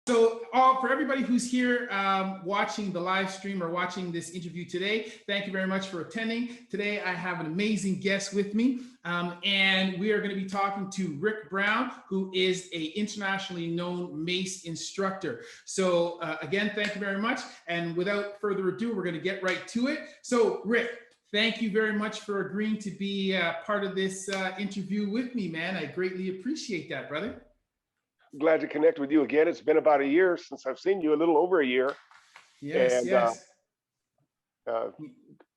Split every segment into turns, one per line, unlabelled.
So, for everybody who's here watching the live stream or watching this interview today, thank you very much for attending. Today, I have an amazing guest with me, and we are going to be talking to Rik Brown, who is an internationally known Mace instructor. So, again, thank you very much. And without further ado, we're going to get right to it. So, Rik, thank you very much for agreeing to be part of this interview with me, man. I greatly appreciate that, brother.
Glad to connect with you again. It's been about a year since I've seen you, a little over a year,
Yes,
and
yes.
uh,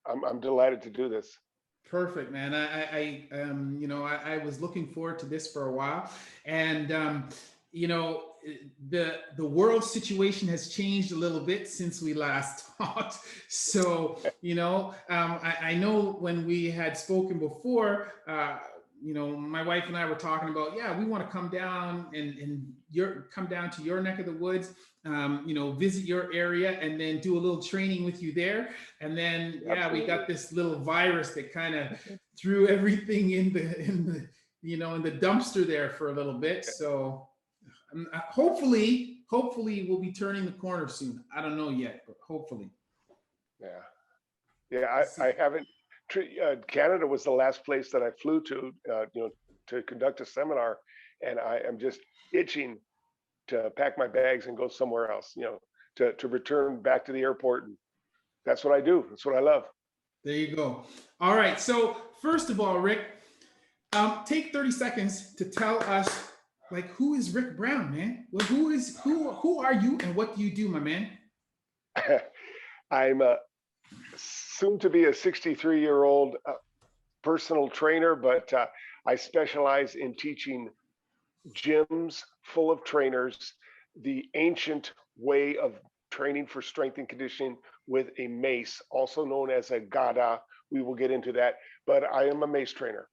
I'm delighted to do this.
Perfect, man. I was looking forward to this for a while, and you know, the world situation has changed a little bit since we last talked. So, I know when we had spoken before, my wife and I were talking about, yeah, we want to come down and come down to your neck of the woods, visit your area and then do a little training with you there. And then, yeah, we got this little virus that kind of threw everything in the dumpster there for a little bit. So hopefully we'll be turning the corner soon. I don't know yet, but hopefully.
Yeah. I haven't. Canada was the last place that I flew to, to conduct a seminar, and I am just itching to pack my bags and go somewhere else, to return back to the airport. And that's what I do. That's what I love.
There you go. All right. So first of all, Rik, take 30 seconds to tell us, like, who is Rik Brown, man? Well, who are you and what do you do, my man?
I'm soon to be a 63-year-old personal trainer, but I specialize in teaching gyms full of trainers the ancient way of training for strength and conditioning with a mace, also known as a gada. We will get into that, but I am a mace trainer.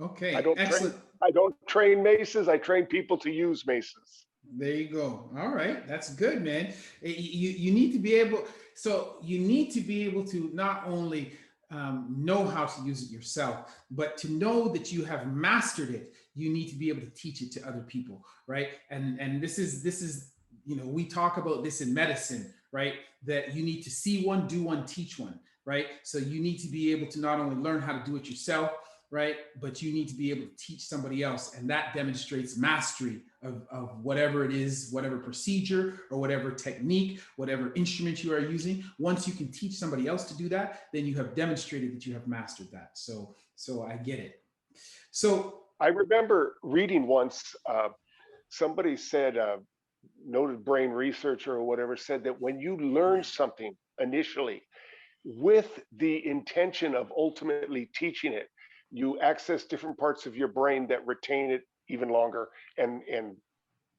Okay,
excellent. I don't train maces. I train people to use maces.
There you go. All right, that's good, man. You need to be able. So you need to be able to not only know how to use it yourself, but to know that you have mastered it. You need to be able to teach it to other people, right? And this is we talk about this in medicine, right? That you need to see one, do one, teach one, right? So you need to be able to not only learn how to do it yourself, right? But you need to be able to teach somebody else. And that demonstrates mastery of whatever it is, whatever procedure or whatever technique, whatever instrument you are using. Once you can teach somebody else to do that, then you have demonstrated that you have mastered that. So I get it. So
I remember reading once, somebody said, noted brain researcher or whatever, said that when you learn something initially with the intention of ultimately teaching it, you access different parts of your brain that retain it even longer. And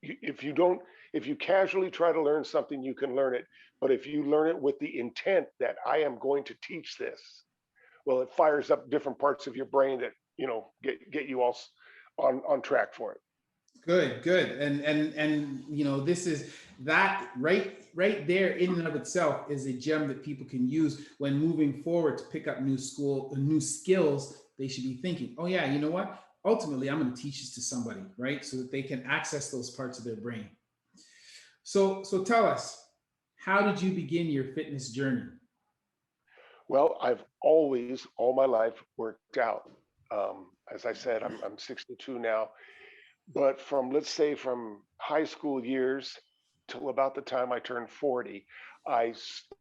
if you casually try to learn something, you can learn it. But if you learn it with the intent that I am going to teach this, well, it fires up different parts of your brain that get you all on track for it.
Good. And this is that right there in and of itself is a gem that people can use when moving forward to pick up new skills. They should be thinking, oh yeah, you know what? Ultimately, I'm going to teach this to somebody, right? So that they can access those parts of their brain. So tell us, how did you begin your fitness journey?
Well, I've always, all my life, worked out. As I said, I'm 62 now. But let's say from high school years till about the time I turned 40,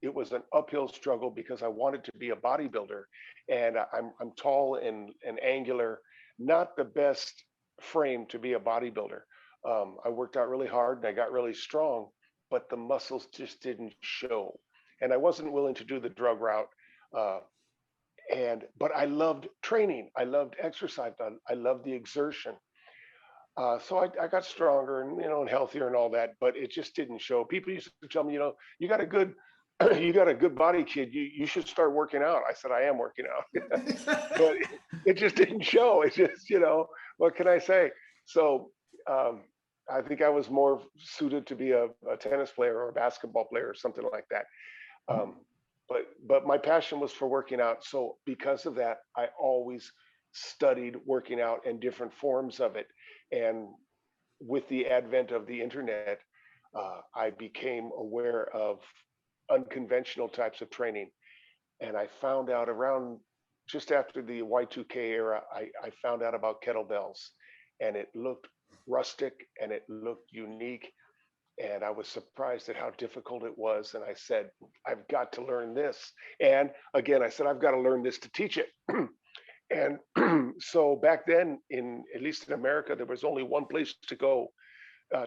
it was an uphill struggle because I wanted to be a bodybuilder, and I'm tall and angular, not the best frame to be a bodybuilder. I worked out really hard and I got really strong, but the muscles just didn't show, and I wasn't willing to do the drug route. Uh, but I loved training, I loved exercise, I loved the exertion. So I got stronger and healthier and all that, but it just didn't show. People used to tell me, you got a good you got a good body, kid. You should start working out. I said I am working out, but it just didn't show. It's just what can I say? So I think I was more suited to be a tennis player or a basketball player or something like that. Um, but my passion was for working out. So because of that, I always studied working out and different forms of it. And with the advent of the internet, I became aware of unconventional types of training. And I found out around just after the Y2K era, I found out about kettlebells, and it looked rustic and it looked unique. And I was surprised at how difficult it was. And I said, I've got to learn this. And again, I said, I've got to learn this to teach it. And so back then, in at least in America, there was only one place to go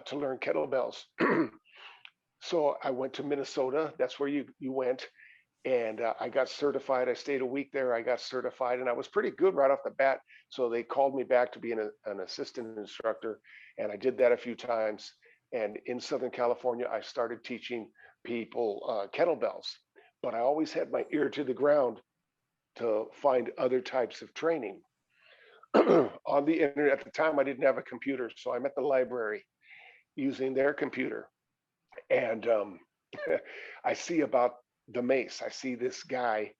to learn kettlebells. So I went to Minnesota. That's where you went, and I got certified. I stayed a week there. I got certified, and I was pretty good right off the bat. So they called me back to be an assistant instructor, and I did that a few times. And in Southern California, I started teaching people kettlebells, but I always had my ear to the ground to find other types of training. On the internet at the time, I didn't have a computer, so I'm at the library using their computer, and I see about the Mace. I see this guy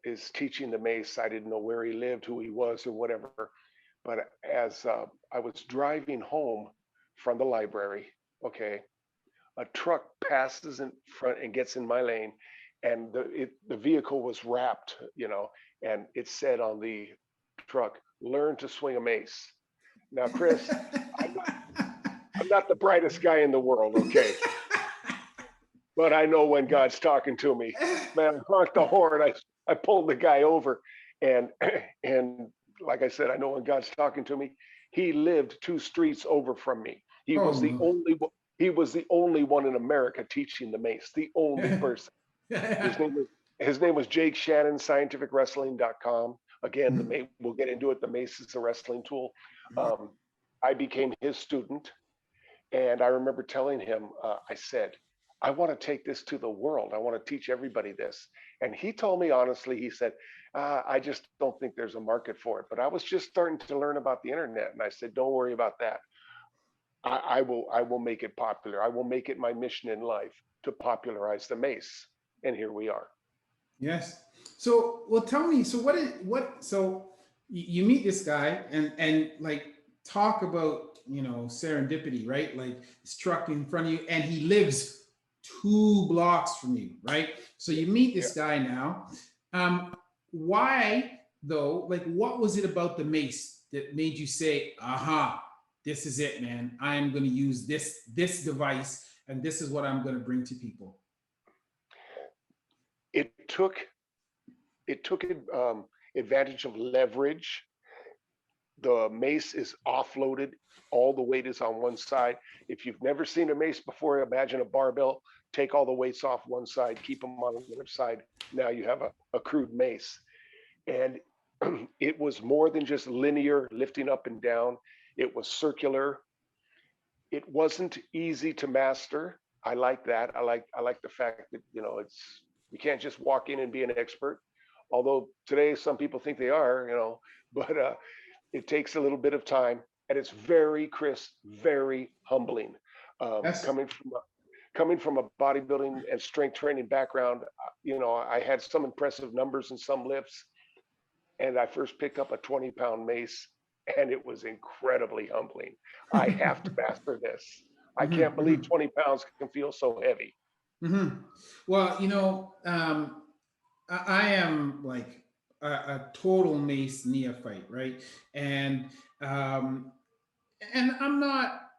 is teaching the Mace. I didn't know where he lived, who he was, or whatever. But as I was driving home from the library, okay, a truck passes in front and gets in my lane, and the vehicle was wrapped, and it said on the truck, "Learn to swing a mace." Now, Chris, I'm not, I'm not the brightest guy in the world, okay, but I know when God's talking to me. Man, I honked the horn. I pulled the guy over, and and like I said, I know when God's talking to me. He lived 2 streets over from me. He
Oh
was the
no.
only he was the only one in America teaching the mace. The only person. His name was his name was Jake Shannon, scientificwrestling.com. Again, we'll get into it. The mace is a wrestling tool. Um, I became his student, and I remember telling him, I said, I want to take this to the world. I want to teach everybody this. And he told me honestly, he said, I just don't think there's a market for it. But I was just starting to learn about the internet. And I said, don't worry about that. I will make it popular. I will make it my mission in life to popularize the mace. And here we are.
Yes. So, well, tell me. So, So, you meet this guy, and like talk about serendipity, right? Like this truck in front of you, and he lives 2 blocks from you, right? So you meet
Yeah.
this guy now. Why though? Like, what was it about the mace that made you say, "Aha, this is it, man. I am going to use this device, and this is what I'm going to bring to people."
It took advantage of leverage. The mace is offloaded. All the weight is on one side. If you've never seen a mace before, imagine a barbell. Take all the weights off one side, keep them on the other side. Now you have a crude mace. And it was more than just linear lifting up and down. It was circular. It wasn't easy to master. I like that. I like the fact that it's you can't just walk in and be an expert. Although today some people think they are, but it takes a little bit of time, and it's very crisp, very humbling.
That's
Coming from a bodybuilding and strength training background, I had some impressive numbers and some lifts, and I first picked up a 20-pound mace, and it was incredibly humbling. I have to master this. I can't believe 20 pounds can feel so heavy.
hmm Well, I am like a total Mace neophyte, right? And um, and I'm not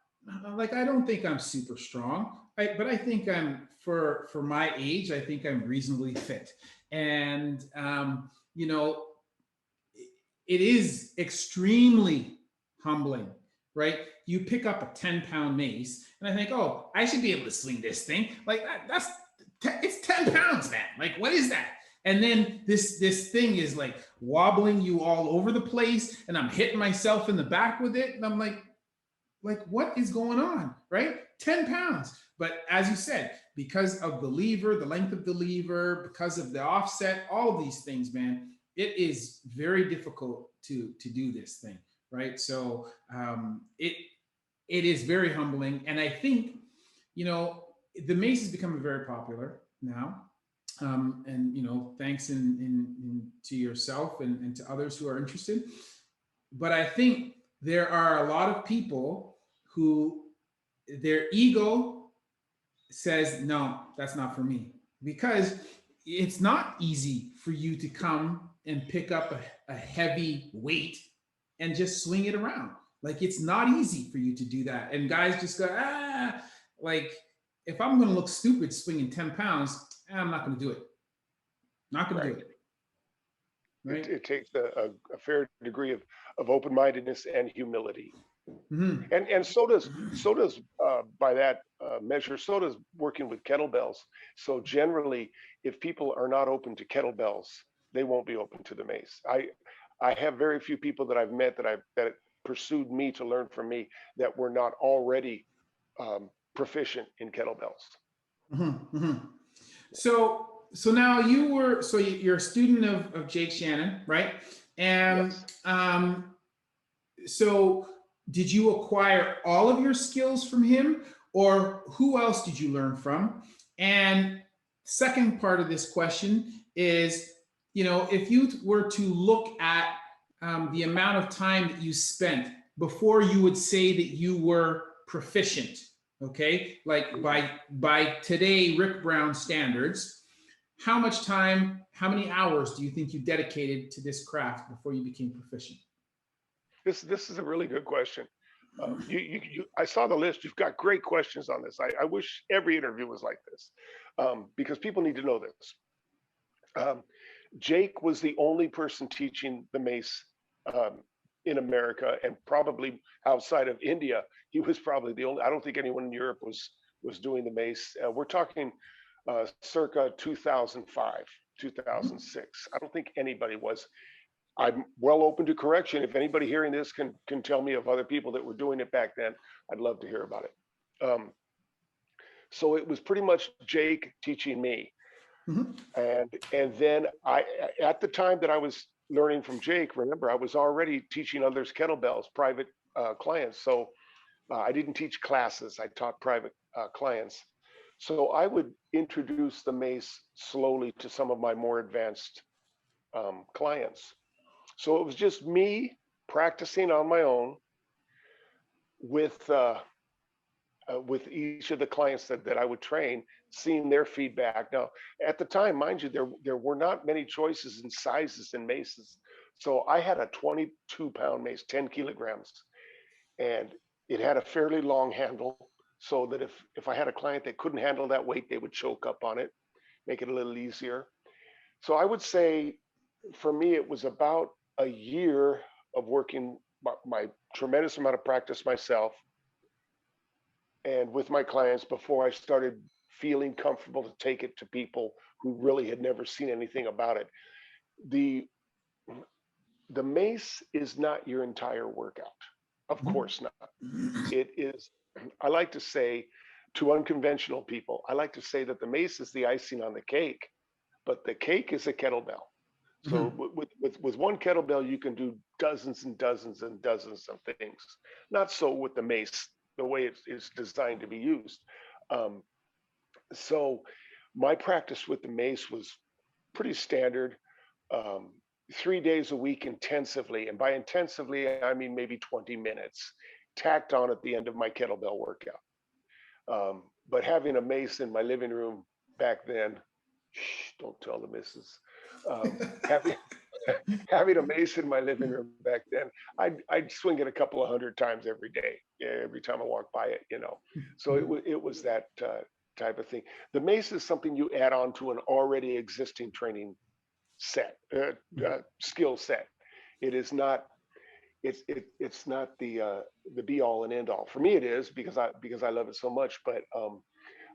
like I don't think I'm super strong, right? But I think I'm for my age, I think I'm reasonably fit, and it is extremely humbling, right? You pick up a 10-pound mace, and I think, oh, I should be able to swing this thing. Like it's 10 pounds, man. Like, what is that? And then this thing is like wobbling you all over the place, and I'm hitting myself in the back with it, and I'm like what is going on, right? 10 pounds. But as you said, because of the lever, the length of the lever, because of the offset, all of these things, man, it is very difficult to do this thing, right? So it is very humbling, and I think the mace is becoming very popular now, and thanks to yourself and to others who are interested. But I think there are a lot of people who their ego says, no, that's not for me. Because it's not easy for you to come and pick up a heavy weight and just swing it around. Like, it's not easy for you to do that. And guys just go, like, if I'm going to look stupid swinging 10 pounds, I'm not going to do it. Not going to do
Right.
it. Right.
It takes a fair degree of open-mindedness and humility.
Mm-hmm.
And so does by that measure, so does working with kettlebells. So generally, if people are not open to kettlebells, they won't be open to the mace. I have very few people that I've met that pursued me to learn from me that were not already proficient in kettlebells.
Mm-hmm. Mm-hmm. So now you're a student of Jake Shannon, right? And
Yes.
so did you acquire all of your skills from him, or who else did you learn from? And second part of this question is, if you were to look at the amount of time that you spent before you would say that you were proficient, okay, like
Mhm.
by today Rik Brown standards, how much time, how many hours do you think you dedicated to this craft before you became proficient?
This is a really good question. I saw the list. You've got great questions on this. I wish every interview was like this, because people need to know this. Um, Jake was the only person teaching the mace um, in America, and probably outside of India. He was probably the only. I don't think anyone in Europe was doing the mace. We're talking circa 2005, 2006. I don't think anybody was. I'm well open to correction. If anybody hearing this can tell me of other people that were doing it back then, I'd love to hear about it. So it was pretty much Jake teaching me,
Mm-hmm.
and then at the time that I was learning from Jake, remember I was already teaching others kettlebells, private clients. So I didn't teach classes; I taught private clients. So I would introduce the mace slowly to some of my more advanced clients. So it was just me practicing on my own with with each of the clients that I would train, seeing their feedback. Now, at the time, mind you, there were not many choices in sizes and maces. So I had a 22-pound mace, 10 kilograms, and it had a fairly long handle, so that if I had a client that couldn't handle that weight, they would choke up on it, make it a little easier. So I would say for me, it was about a year of working my tremendous amount of practice myself and with my clients before I started feeling comfortable to take it to people who really had never seen anything about it. The the mace is not your entire workout. Of course not. It is, I like to say to unconventional people, I like to say that the mace is the icing on the cake, but the cake is a kettlebell. So
Mm-hmm.
with one kettlebell, you can do dozens and dozens and dozens of things. Not so with the mace, the way it's designed to be used. Um, so my practice with the mace was pretty standard. Um, 3 days a week intensively, and by intensively I mean maybe 20 minutes, tacked on at the end of my kettlebell workout. But having a mace in my living room back then, shh, don't tell the missus. Having having a mace in my living room back then, I'd swing it a couple of hundred times every day, every time I walk by it. So it was that type of thing. The mace is something you add on to an already existing training set, skill set. It is not. It's not the be all and end all. For me, it is because I love it so much. But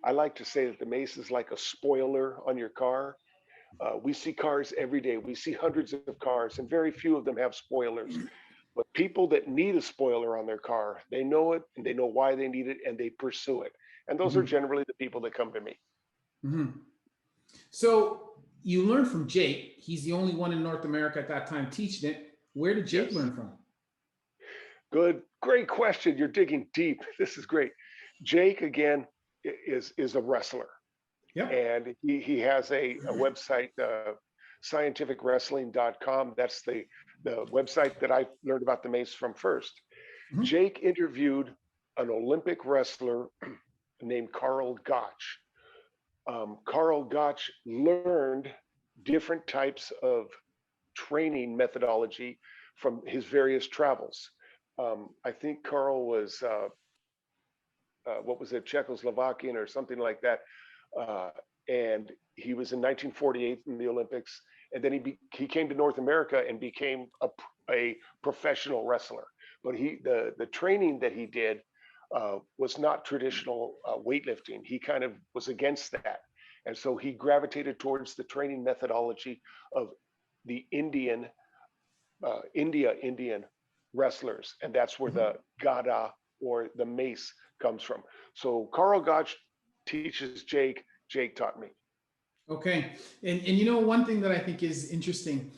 I like to say that the mace is like a spoiler on your car. We see cars every day. We see hundreds of cars, and very few of them have spoilers. But people that need a spoiler on their car, they know it and they know why they need it and they pursue it. And those are
Mm-hmm.
generally the people that come to me.
Mm-hmm. So you learned from Jake. He's the only one in North America at that time teaching it. Where did Jake
Yes.
learn from?
Good. Great question. You're digging deep. This is great. Jake, again, is a wrestler.
Yep.
And he has a website, scientificwrestling.com. That's the website that I learned about the mace from first.
Mm-hmm.
Jake interviewed an Olympic wrestler named Karl Gotch. Karl Gotch learned different types of training methodology from his various travels. I think Karl was, what was it, Czechoslovakian or something like that. Uh, and he was in 1948 in the Olympics. And then he came to North America and became a professional wrestler. But the training that he did was not traditional weightlifting. He kind of was against that. And so he gravitated towards the training methodology of the Indian wrestlers. And that's where the Gada or the mace comes from. So Karl Gotch teaches Jake. Jake taught me.
Okay, and you know, one thing that I think is interesting,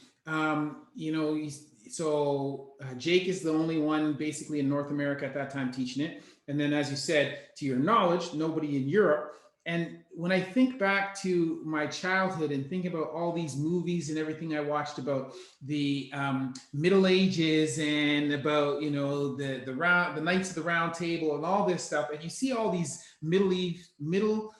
Jake is the only one basically in North America at that time teaching it, and then as you said, to your knowledge, nobody in Europe. And when I think back to my childhood and think about all these movies and everything I watched about the Middle Ages and about the Knights of the Round Table and all this stuff, and you see all these medieval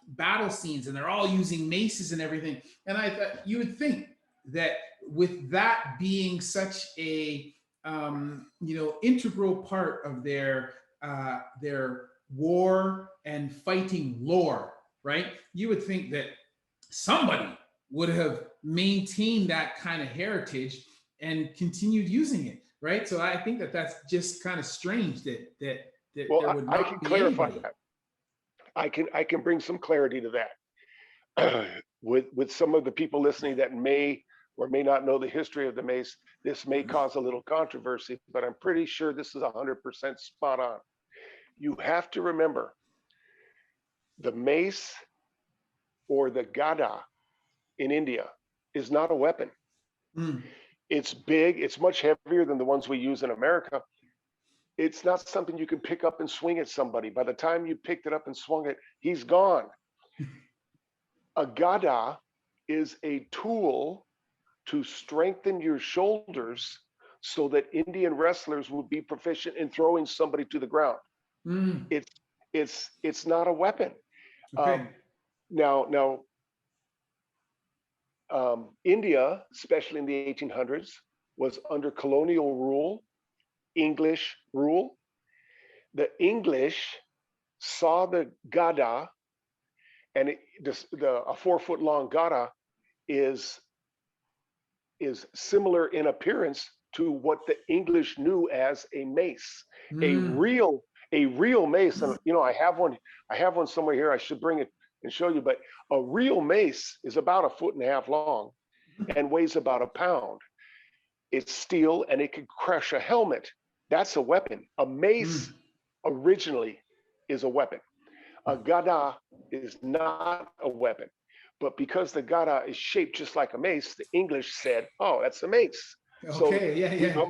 battle scenes, and they're all using maces and everything. And I thought you would think that with that being such a integral part of their war and fighting lore, right? You would think that somebody would have maintained that kind of heritage and continued using it, right? So I think that that's just kind of strange that
Well,
there would
I
not
can
be
clarify
anybody.
that. I can bring some clarity to that. With some of the people listening that may or may not know the history of the mace, this may cause a little controversy, but I'm pretty sure this is 100% spot on. You have to remember the mace or the gada in India is not a weapon.
Mm.
It's big, it's much heavier than the ones we use in America. It's not something you can pick up and swing at somebody. By the time you picked it up and swung it, he's gone. A gada is a tool to strengthen your shoulders so that Indian wrestlers would be proficient in throwing somebody to the ground.
Mm.
It's not a weapon.
Okay.
Now, India, especially in the 1800s, was under colonial rule, English rule. The English saw the gada, and a 4 foot long gada is similar in appearance to what the English knew as a mace, a
Mm.
real mace. And I have one somewhere here. I should bring it and show you. But a real mace is about 1.5 feet long and weighs about a pound. It's steel and it can crush a helmet. That's a weapon. A mace originally is a weapon. A gada is not a weapon. But because the gada is shaped just like a mace, the English said, "Oh, that's a mace."
Okay. Yeah.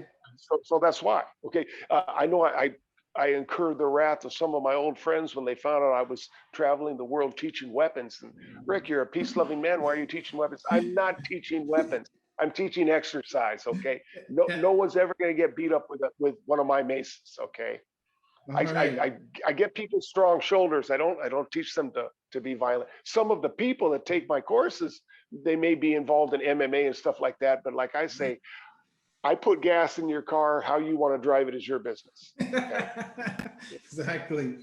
So that's why. Okay, I know I incurred the wrath of some of my old friends when they found out I was traveling the world teaching weapons. And Rik, you're a peace-loving man. Why are you teaching weapons? I'm not teaching weapons. I'm teaching exercise. Okay, no one's ever going to get beat up with one of my maces. Okay.
All right.
I get people strong shoulders. I don't teach them to be violent. Some of the people that take my courses, they may be involved in MMA and stuff like that. But like I say, I put gas in your car. How you want to drive it is your business. Okay?
Exactly.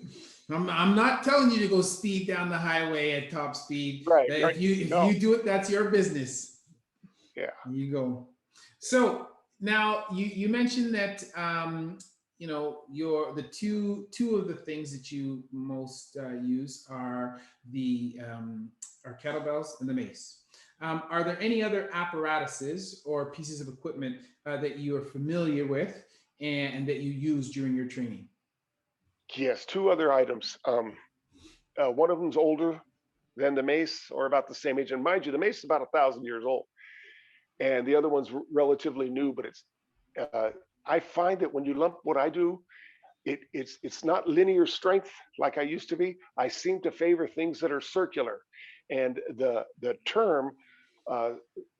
I'm not telling you to go speed down the highway at top speed.
Right.
If you do it, that's your business.
Yeah.
There you go. So now you mentioned that the two of the things that you most use are the kettlebells and the mace. Are there any other apparatuses or pieces of equipment that you are familiar with and that you use during your training?
Yes. Two other items. One of them's older than the mace, or about the same age. And mind you, the mace is about 1,000 years old, and the other one's relatively new. But I find that when you lump what I do, it's not linear strength like I used to be. I seem to favor things that are circular, and the term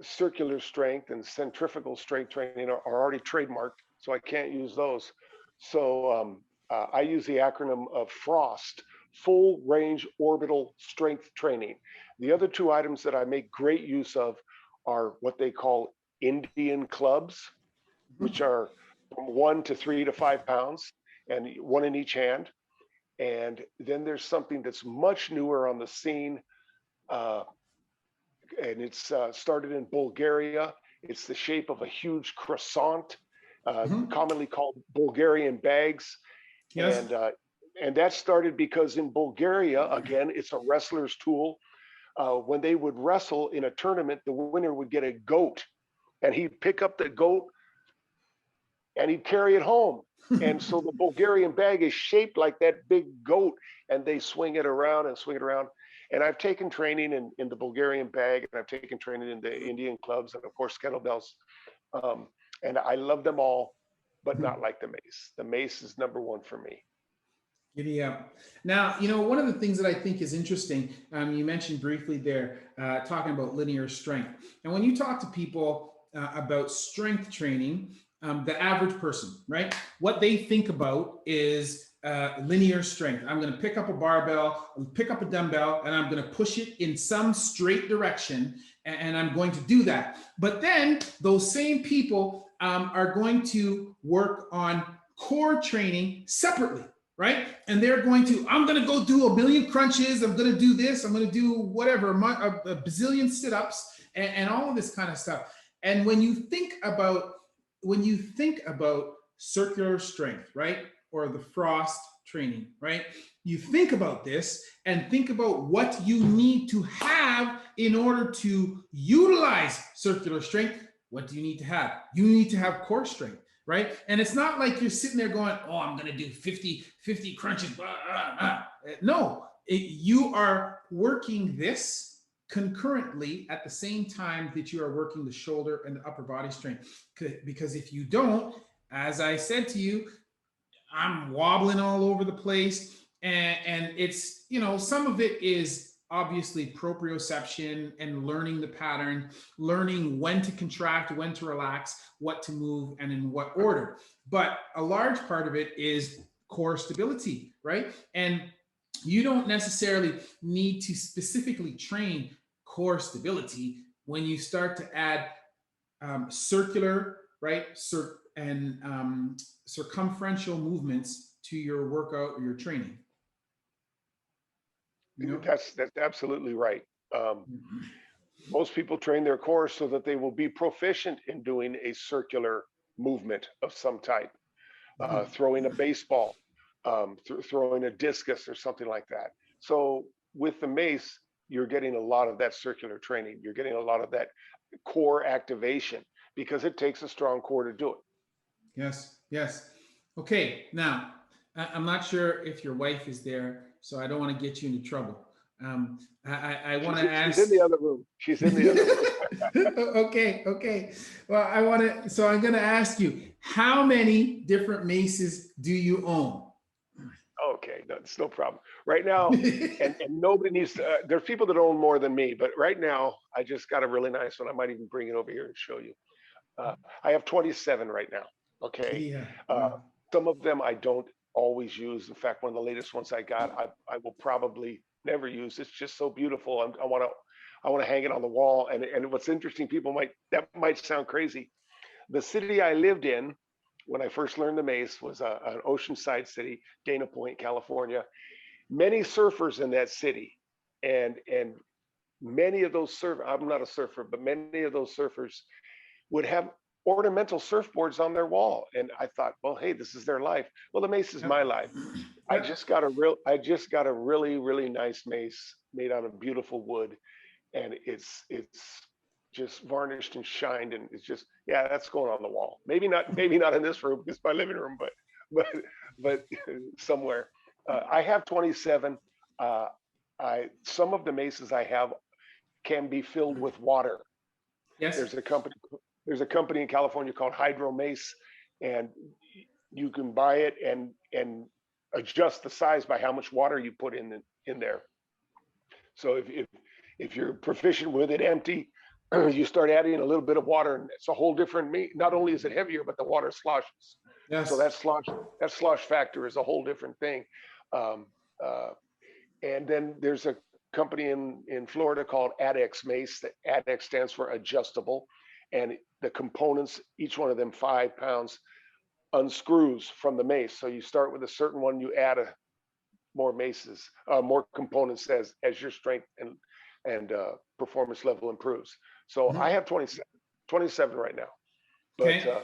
circular strength and centrifugal strength training are already trademarked, so I can't use those. So I use the acronym of FROST, Full Range Orbital Strength Training. The other two items that I make great use of are what they call Indian clubs, which are from 1 to 3 to 5 pounds, and one in each hand. And then there's something that's much newer on the scene, uh, and it's started in Bulgaria. It's the shape of a huge croissant,
Mhm.
commonly called Bulgarian Bags,
Yes.
and uh, and that started because in Bulgaria, again, it's a wrestler's tool. When they would wrestle in a tournament, the winner would get a goat, and he'd pick up the goat and he'd carry it home. And so the Bulgarian bag is shaped like that big goat, and they swing it around and swing it around. And I've taken training in the Bulgarian bag, and I've taken training in the Indian clubs, and of course kettlebells. Um, and I love them all, but not like the mace. The mace is number one for me.
Giddy up. Now, one of the things that I think is interesting, you mentioned briefly there, talking about linear strength. And when you talk to people about strength training, the average person, right, what they think about is linear strength. I'm going to pick up a barbell, pick up a dumbbell, and I'm going to push it in some straight direction, and I'm going to do that. But then those same people are going to work on core training separately, right? And they're going to, I'm going to go do a million crunches. I'm going to do this. I'm going to do whatever, a bazillion sit-ups and all of this kind of stuff. And when you think about circular strength, right? Or the frost training, right? You think about this and think about what you need to have in order to utilize circular strength. What do you need to have? You need to have core strength, right? And it's not like you're sitting there going, oh, I'm going to do 50 crunches. Blah, blah, blah. No, you are working this concurrently at the same time that you are working the shoulder and the upper body strength. Because if you don't, as I said to you, I'm wobbling all over the place. And it's, some of it is obviously proprioception and learning the pattern, learning when to contract, when to relax, what to move, and in what order. But a large part of it is core stability, right? And you don't necessarily need to specifically train core stability when you start to add circular, right, and circumferential movements to your workout or your training.
That's absolutely right. Um, Most people train their core so that they will be proficient in doing a circular movement of some type, throwing a baseball, throwing a discus or something like that. So with the mace, you're getting a lot of that circular training. You're getting a lot of that core activation because it takes a strong core to do it.
Yes, yes. Okay, now I'm not sure if your wife is there, so I don't want to get you into trouble. I want to
She's in
ask.
the other room. She's in the other room.
Okay, okay. Well, so I'm going to ask you, how many different maces do you own?
Okay, that's no problem. Right now, and nobody needs to, there's people that own more than me, but right now, I just got a really nice one. I might even bring it over here and show you. I have 27 right now. Okay.
Yeah.
Uh,
Wow.
some of them I don't always use. In fact, one of the latest ones I got, I will probably never use. It's just so beautiful. I want to hang it on the wall. And what's interesting, that might sound crazy. The city I lived in when I first learned the mace was an oceanside city, Dana Point, California. Many surfers in that city, and many of those surfers. I'm not a surfer, but many of those surfers would have ornamental surfboards on their wall. And I thought, well, hey, this is their life. Well, the mace is my
Yep.
life.
Yep.
I just got a really, really nice mace made out of beautiful wood. And it's just varnished and shined. And it's just, yeah, that's going on the wall. Maybe not in this room, it's my living room, but, but somewhere. I have 27. Uh, some of the maces I have can be filled with water.
Yes.
There's a company there's a company in California called Hydro Mace, and you can buy it and adjust the size by how much water you put in there. So if you're proficient with it empty, you start adding a little bit of water, and it's a whole different meat. Not only is it heavier, but the water sloshes. So
Yes.
that slosh factor is a whole different thing. Um, uh, and then there's a company in Florida called ADX Mace. The ADX stands for adjustable, and the components, each one of them 5 pounds, unscrews from the mace. So you start with a certain one, you add more maces, more components as your strength and performance level improves. So I
Mhm.
have 27 right now, but
Okay.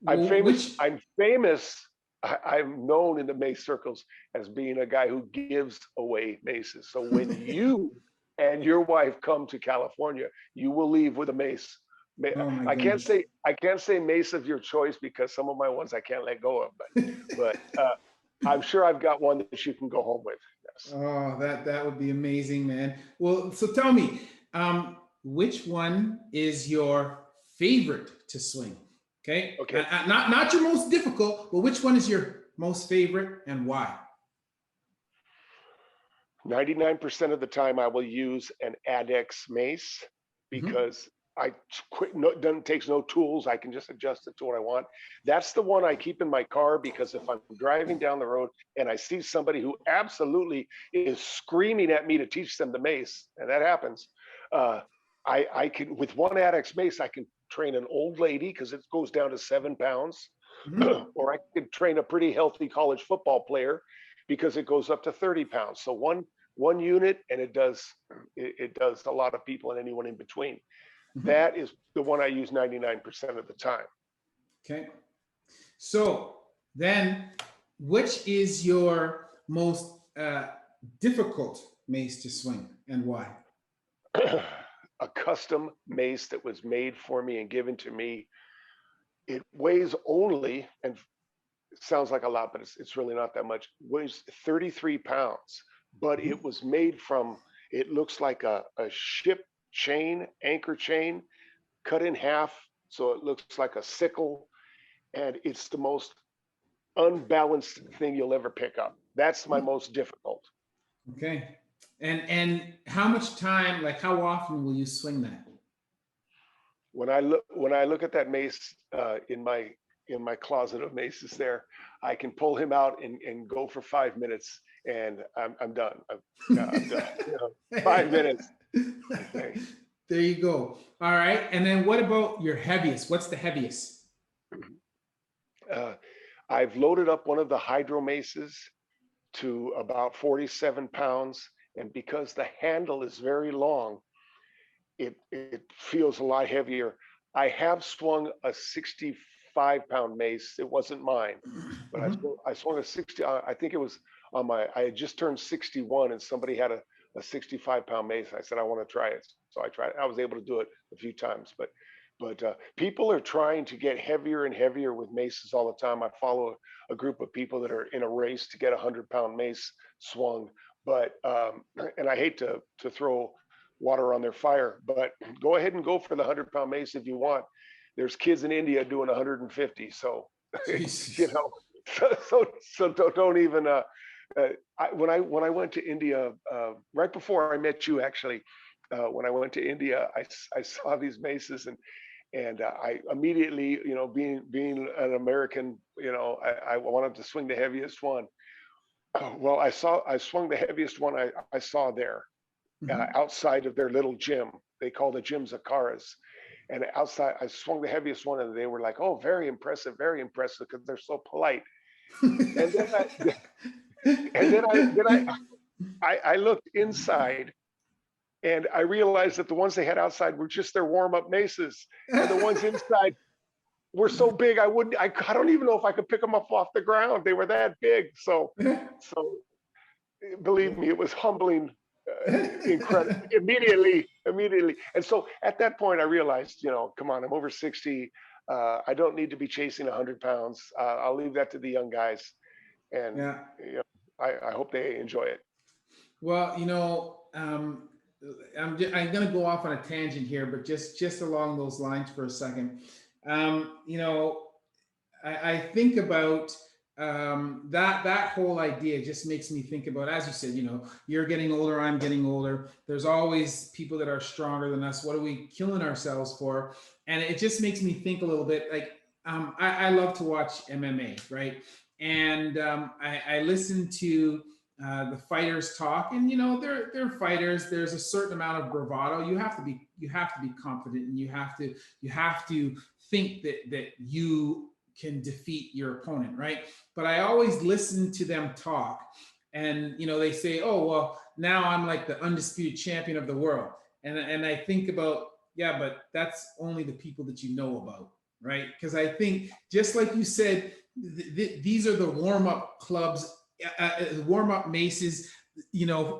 I'm
Well,
famous.
which
I'm famous. I'm known in the mace circles as being a guy who gives away maces. So when you and your wife come to California, you will leave with a mace.
oh my
I
goodness.
can't say mace of your choice because some of my ones I can't let go of, but I'm sure I've got one that you can go home with. Yes.
Oh, that would be amazing, man. Well, so tell me, which one is your favorite to swing? Okay,
Okay.
not your most difficult, but which one is your most favorite and why?
99% of the time I will use an ADX mace
Mhm.
because I quit, no, doesn't takes no tools. I can just adjust it to what I want. That's the one I keep in my car because if I'm driving down the road and I see somebody who absolutely is screaming at me to teach them the mace, and that happens, uh, I can, with one ADX mace, I can train an old lady because it goes down to 7 pounds,
Mhm.
or I can train a pretty healthy college football player because it goes up to 30 pounds. So one unit, and it does a lot of people and anyone in between.
Mhm.
That is the one I use 99% of the time.
Okay. So then, which is your most difficult mace to swing and why?
A custom mace that was made for me and given to me. It weighs only, and it sounds like a lot, but it's really not that much. Weighs 33 pounds, but
Mhm.
it was made from, it looks like a ship chain, anchor chain, cut in half. So it looks like a sickle, and it's the most unbalanced thing you'll ever pick up. That's my most difficult.
Okay. And how much time, like how often will you swing that?
When I look at that mace in my closet of maces there, I can pull him out and go for 5 minutes, and I'm done. I'm done. You know, 5 minutes. Okay.
There you go. All right. And then what about your heaviest? What's the heaviest?
Uh, I've loaded up one of the hydro maces to about 47 pounds, and because the handle is very long, it feels a lot heavier. I have swung a 65-pound mace. It wasn't mine, but
Mhm.
I swung a 60. I think it was on my. I had just turned 61, and somebody had a 65-pound mace. I said I want to try it, so I tried. I was able to do it a few times, but people are trying to get heavier and heavier with maces all the time. I follow a group of people that are in a race to get a 100-pound mace swung, but and I hate to throw water on their fire, but go ahead and go for the 100-pound mace if you want. There's kids in India doing 150, so you
Jesus.
know, so don't even. When I went to India right before I met you, actually, when I went to India, I saw these maces and I immediately, you know, being an American, you know, I wanted to swing the heaviest one. Well, I swung the heaviest one I saw there
Mhm.
outside of their little gym. They call the gym Zakaras. And outside, I swung the heaviest one, and they were like, "Oh, very impressive," because they're so polite. And then I looked inside, and I realized that the ones they had outside were just their warm up maces, and the ones inside were so big I don't even know if I could pick them up off the ground. They were that big. So believe me, it was humbling, incredible. Immediately. And so at that point, I realized, you know, come on, I'm over 60. I don't need to be chasing 100 pounds. I'll leave that to the young guys, and
Yeah.
you know, I hope they enjoy it.
Well, I'm going to go off on a tangent here, but just along those lines for a second. You know, I think about that whole idea just makes me think about, as you said, you're getting older, I'm getting older. There's always people that are stronger than us. What are we killing ourselves for? And it just makes me think a little bit like I love to watch MMA, right? And I listen to the fighters talk, and they're fighters. There's a certain amount of bravado. You have to be confident, and you have to think that you can defeat your opponent, right? But I always listen to them talk, and they say, "Oh well, now I'm like the undisputed champion of the world," and I think about, yeah, but that's only the people that you know about, right? Because I think, just like you said, these are the warm up clubs, warm up maces,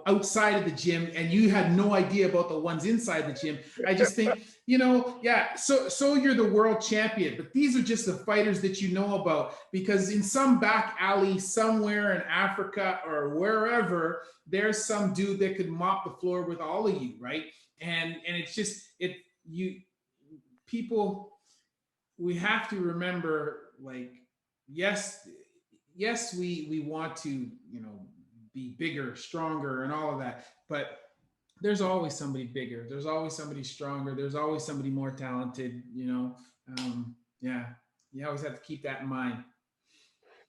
outside of the gym, and you had no idea about the ones inside the gym. I just think, yeah. So you're the world champion, but these are just the fighters that you know about, because in some back alley somewhere in Africa or wherever, there's some dude that could mop the floor with all of you, right? And it's just you people, we have to remember, like, yes, yes, we want to, be bigger, stronger, and all of that, but there's always somebody bigger, there's always somebody stronger, there's always somebody more talented. Yeah, you always have to keep that in mind.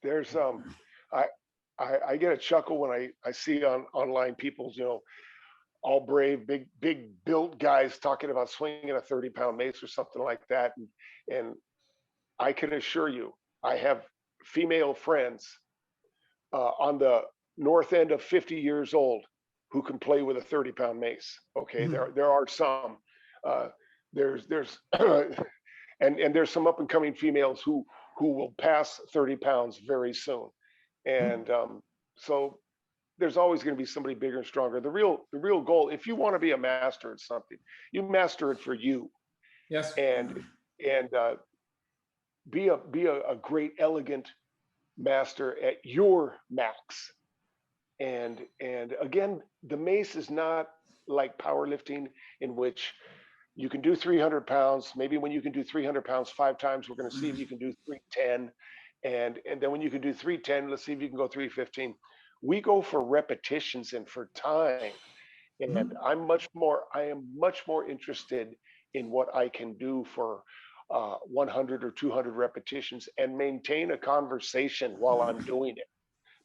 There's I, I get a chuckle when I see on online people's, all brave, big built guys talking about swinging a 30-pound mace or something like that. And I can assure you, I have female friends on the north end of 50 years old who can play with a 30-pound mace. Okay,
Mhm.
there are some. Uh, there's and there's some up and coming females who will pass 30 pounds very soon. And so there's always going to be somebody bigger and stronger. The real goal, if you want to be a master at something, you master it for you,
Yes.
and and be a great elegant master at your max. And again, the mace is not like powerlifting, in which you can do 300 pounds. Maybe when you can do 300 pounds 5 times, we're going to see if you can do 310. And then when you can do 310, let's see if you can go 315. We go for repetitions and for time. And
Mhm.
I am much more interested in what I can do for 100 or 200 repetitions and maintain a conversation while I'm doing it,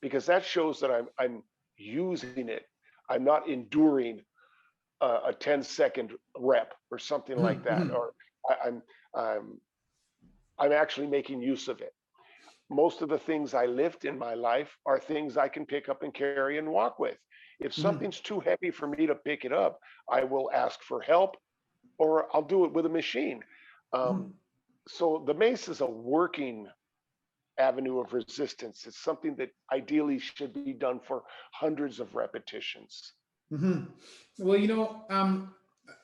because that shows that I'm using it. I'm not enduring a 10-second rep or something like that,
Mhm.
or I, I'm I'm I'm actually making use of it. Most of the things I lift in my life are things I can pick up and carry and walk with. If
Mhm.
something's too heavy for me to pick it up, I will ask for help, or I'll do it with a machine. Um,
Mhm.
so the mace is a working avenue of resistance. It's something that ideally should be done for hundreds of repetitions.
Mhm. Well,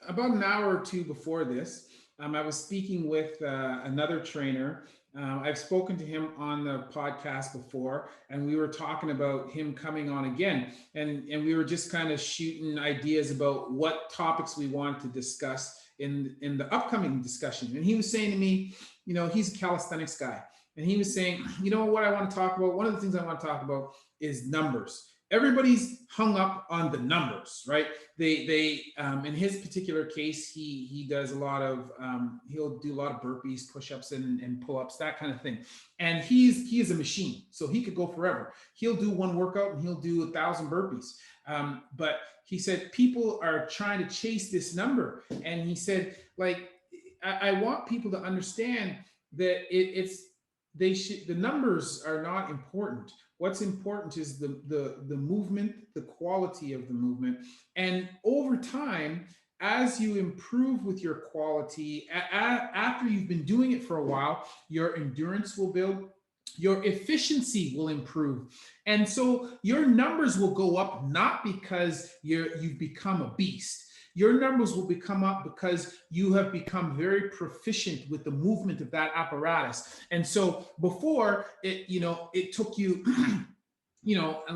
about an hour or two before this, I was speaking with another trainer. I've spoken to him on the podcast before, and we were talking about him coming on again, and we were just kind of shooting ideas about what topics we want to discuss in the upcoming discussion. And he was saying to me, he's a calisthenics guy, and he was saying, what I want to talk about. One of the things I want to talk about is numbers. Everybody's hung up on the numbers, right? They in his particular case, he does a lot of he'll do a lot of burpees, push-ups, and pull-ups, that kind of thing. And he is a machine, so he could go forever. He'll do one workout and he'll do 1,000 burpees. But he said people are trying to chase this number, and he said, like, I want people to understand that the numbers are not important. What's important is the movement, the quality of the movement, and over time, as you improve with your quality, after you've been doing it for a while, your endurance will build, your efficiency will improve, and so your numbers will go up, not because you've become a beast. Your numbers will become up because you have become very proficient with the movement of that apparatus. And so before it, it took you, and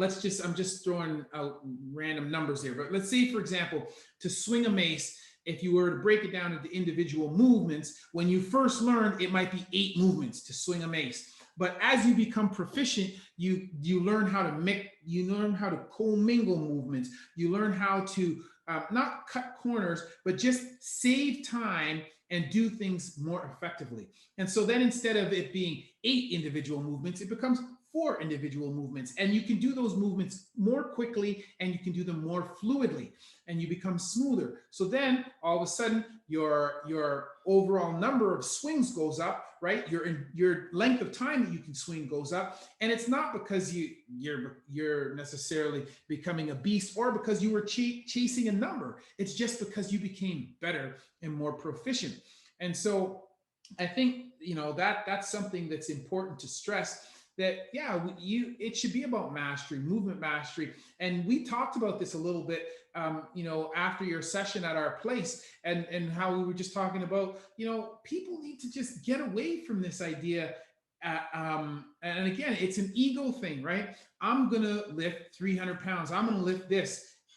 I'm just throwing out random numbers here, but let's say, for example, to swing a mace, if you were to break it down into individual movements, when you first learn, it might be 8 movements to swing a mace. But as you become proficient, you learn how to you learn how to commingle movements. You learn how to not cut corners, but just save time and do things more effectively. And so then instead of it being 8 individual movements, it becomes 4 individual movements. And you can do those movements more quickly and you can do them more fluidly and you become smoother. So then all of a sudden your overall number of swings goes up, right? Your length of time that you can swing goes up. And it's not because you're necessarily becoming a beast or because you were chasing a number. It's just because you became better and more proficient. And so I think that's something that's important to stress, that it should be about mastery, movement mastery. And we talked about this a little bit after your session at our place, and how we were just talking about people need to just get away from this idea. And again, it's an ego thing, right? I'm gonna lift 300 pounds, I'm gonna lift this.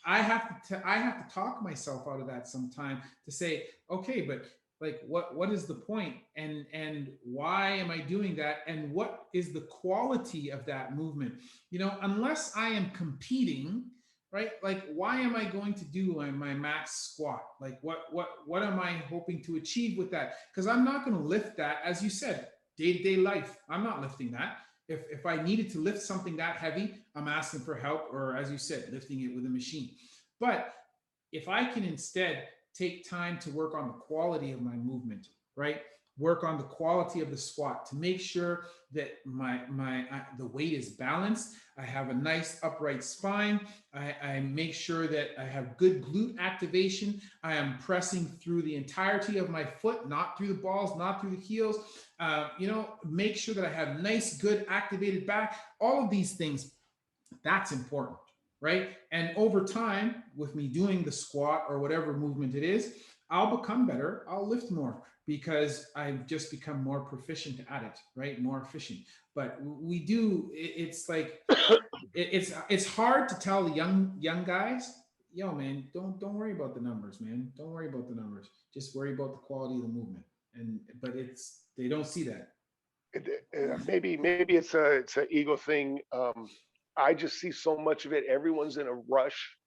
I have to talk myself out of that sometime to say, okay, but like what is the point, and why am I doing that, and what is the quality of that movement? Unless I am competing, right? Like, why am I going to do my max squat? Like, what am I hoping to achieve with that? Because I'm not going to lift that, as you said, day-to-day life. I'm not lifting that. If I needed to lift something that heavy, I'm asking for help, or as you said, lifting it with a machine. But if I can instead take time to work on the quality of my movement, right? Work on the quality of the squat to make sure that the weight is balanced. I have a nice upright spine. I make sure that I have good glute activation. I am pressing through the entirety of my foot, not through the balls, not through the heels. Make sure that I have nice, good activated back. All of these things, that's important, right? And over time, with me doing the squat or whatever movement it is, I'll become better. I'll lift more because I've just become more proficient at it, right? More efficient. But we do. It's like it's hard to tell the young guys, yo, man, don't worry about the numbers, man. Don't worry about the numbers. Just worry about the quality of the movement. But they don't see that.
Maybe it's an ego thing. I just see so much of it. Everyone's in a rush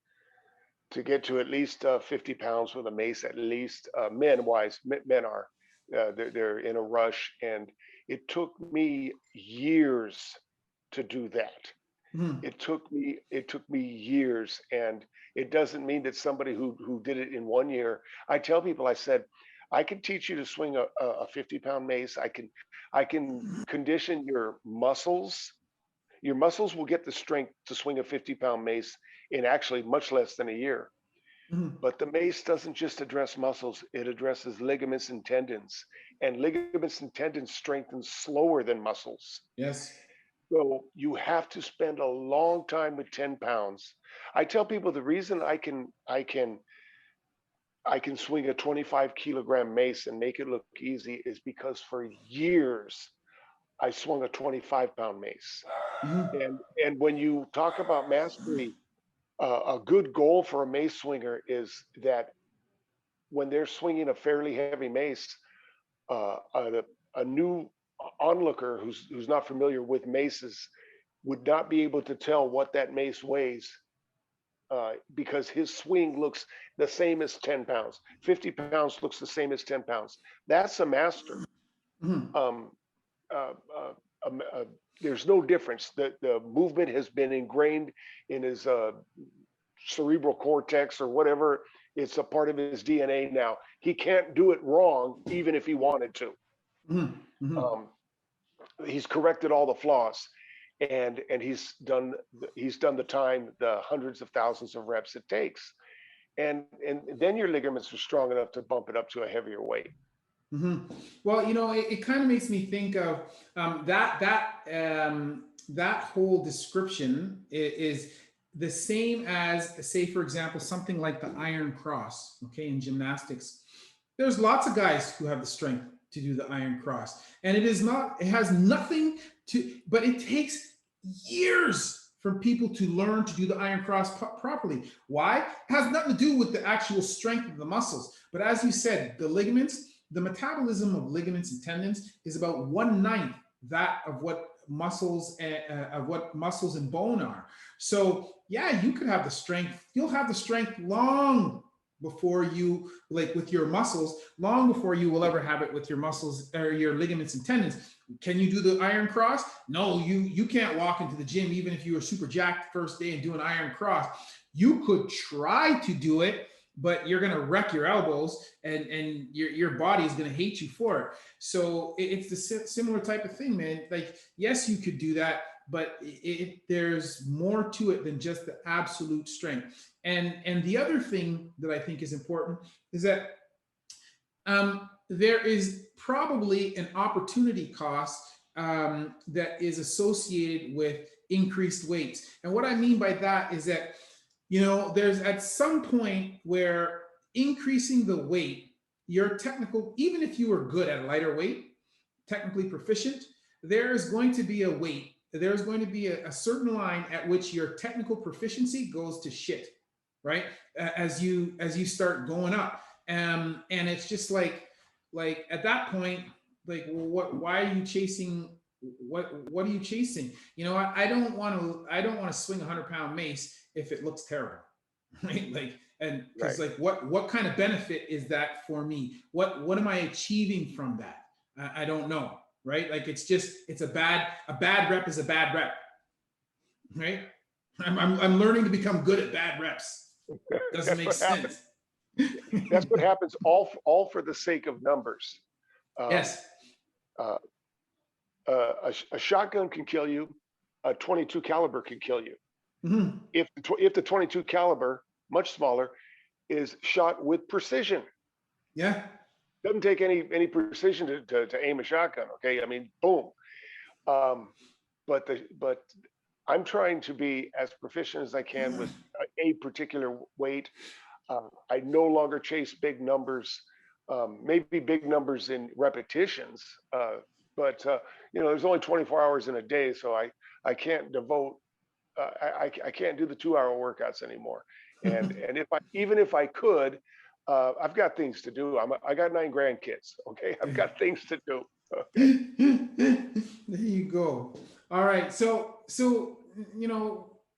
to get to at least 50 pounds with a mace, at least men wise. Men are they're in a rush, and it took me years to do that.
Mhm.
It took me years, and it doesn't mean that somebody who did it in 1 year. I tell people, I said, I can teach you to swing a 50-pound mace. I can condition your muscles. Your muscles will get the strength to swing a 50-pound mace in actually much less than a year.
Mhm.
But the mace doesn't just address muscles, it addresses ligaments and tendons. And ligaments and tendons strengthen slower than muscles.
Yes.
So you have to spend a long time with 10 pounds. I tell people the reason I can swing a 25-kilogram mace and make it look easy is because for years I swung a 25-pound mace.
Mhm.
And when you talk about mastery, a good goal for a mace swinger is that when they're swinging a fairly heavy mace, a new onlooker who's not familiar with maces would not be able to tell what that mace weighs, because his swing looks the same as 10 pounds. 50 pounds looks the same as 10 pounds. That's a master.
Mhm.
Um, uh, uh, uh, there's no difference. The movement has been ingrained in his cerebral cortex or whatever. It's a part of his DNA now. He can't do it wrong, even if he wanted to.
Mhm. Mhm.
Um, he's corrected all the flaws, and he's done the time, the hundreds of thousands of reps it takes, and then your ligaments are strong enough to bump it up to a heavier weight.
Mhm. Well, it kind of makes me think of that whole description is the same as, say, for example, something like the iron cross. Okay, in gymnastics, there's lots of guys who have the strength to do the iron cross, and it is not. It has nothing to, but it takes years for people to learn to do the iron cross properly. Why? It has nothing to do with the actual strength of the muscles, but as you said, the ligaments, the metabolism of ligaments and tendons is about 1/9 that of what muscles and bone are. So yeah, you could have the strength. You'll have the strength long. before you, like with your muscles, long before you will ever have it with your muscles or your ligaments and tendons. Can you do the iron cross? No, you can't walk into the gym even if you were super jacked the first day and do an iron cross. You could try to do it, but you're going to wreck your elbows, and your body is going to hate you for it. So it's the similar type of thing, man. Like, yes, you could do that, but there's more to it than just the absolute strength. And the other thing that I think is important is that there is probably an opportunity cost that is associated with increased weights. And what I mean by that is that, there's at some point where increasing the weight, your technical, even if you were good at a lighter weight, technically proficient, there's going to be a weight, there's going to be a certain line at which your technical proficiency goes to shit, right? As you start going up, and it's just like at that point, like, well, why are you chasing? What are you chasing? I don't want to swing 100-pound mace if it looks terrible, right? Like, and because
Right.
like what kind of benefit is that for me? What am I achieving from that? I don't know, right? Like, it's a bad rep is a bad rep, right? I'm learning to become good at bad reps. Doesn't
That's
make
what happens.
sense.
That's what happens, all for the sake of numbers. Um,
Yes.
uh, a shotgun can kill you. A 22 caliber can kill you.
Mm-hmm.
If the 22 caliber, much smaller, is shot with precision.
Yeah.
Doesn't take any precision to aim a shotgun. Okay, I mean, boom. Um, but I'm trying to be as proficient as I can with a particular weight. I no longer chase big numbers, maybe big numbers in repetitions, but there's only 24 hours in a day, so I can't devote. I can't do the 2-hour workouts anymore. And even if I could, I've got things to do. I got 9 grandkids. Okay, I've got things to do. Okay.
There you go. All right. So